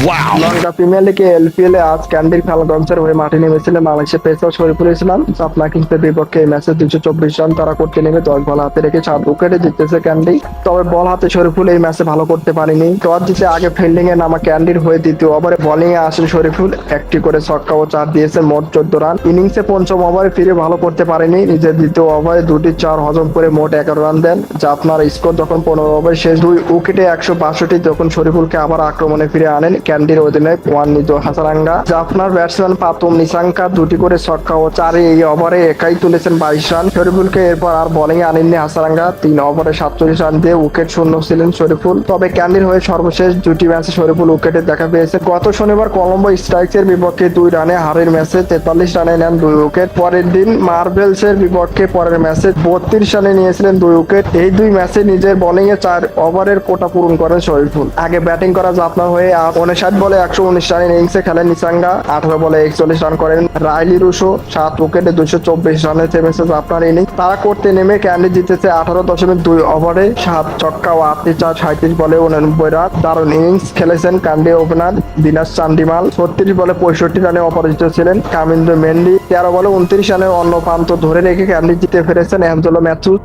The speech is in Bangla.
লঙ্কা প্রিমিয়ার লিগে এলপিএল এ আজ ক্যান্ডির ফ্যালকনসের হয়ে মাঠে নেমেছিলেন বাংলাদেশের পেসার শরীফুল ইসলাম। জাফনা কিংসের বিপক্ষে এই ম্যাচে 224 রান তারা করতে নেমে 10 বল হাতে রেখে 7 উইকেটে জিতেছে ক্যান্ডি। তবে বল হাতে শরীফুল এই ম্যাচে ভালো করতে পারেনি। টস জিতে আগে ফিল্ডিং এ নামা ক্যান্ডির হয়ে দ্বিতীয় ওভারে বোলিং এ আসেন শরীফুল। একটি করে ছক্কা ও 4 দিয়েছেন, মোট 14 রান। ইনিংসে পঞ্চম ওভারে ফিরে ভালো করতে পারেনি। নিজের দ্বিতীয় ওভারে 2টি 4 হজম করে মোট 11 রান দেন। জাফনার স্কোর যখন 15 ওভারে শেষ 2 উইকেটে 162 যখন শরীফুলকে আবার আক্রমণে ফিরে আনেন ক্যান্ডির অধিনায়ক ওয়ানিদো হাসারাঙ্গা। জাফনার ব্যাটসম্যান পাতুম নিসাঙ্কা 2টি করে ছক্কা ও 4 এই ওভারে একাই তুলেছেন 22 রান। শরীফুলকে এরপর আর বোলিং এ আনেননি হাসারাঙ্গা। 3 ওভারে 47 রান দিয়ে উইকেট শূন্য ছিলেন শরীফুল। তবে ক্যান্ডির হয়ে সর্বশেষ 2টি ম্যাচে শরীফুল উইকেটে দেখা পেয়েছে। গত শনিবার কলম্বো স্ট্রাইকস এর বিপক্ষে 2 রানে হারের ম্যাচে 43 রানে নেন 2 উইকেট। পরের দিন মার্বেলস এর বিপক্ষে পরের ম্যাচে 32 রানে নিয়েছিলেন 2 উইকেট। এই 2 ম্যাচে নিজের বোলিং এ 4 ওভারের কোটা পূরণ করেন শরীফুল। আগে ব্যাটিং করা জাফনার হয়ে 59 বলে 119 রানের ইনিংসে খেলেন নিসাঙ্গা। 18 বলে 41 রান করেন রাইলি রুশো। 7 উইকেটে 224 রানে থেমেছে জাফনার ইনিংস। তারা করতে নেমে ক্যান্ডি জিতেছে 18.2 ওভারে 7 ছক্কা ও 8টি 4 37 বলে 89 রান। দারুণ ইনিংস খেলেছেন ক্যান্ডি ওপেনার দিনাশ চান্ডিমাল। 36 বলে 65 রানে অপরাজিত ছিলেন কামিন্দো মেন্ডি। 13 বলে 29 রানে অন্য প্রান্ত ধরে রেখে ক্যান্ডি জিতে ফিরেছেন অ্যাঞ্জেলো ম্যাথুস।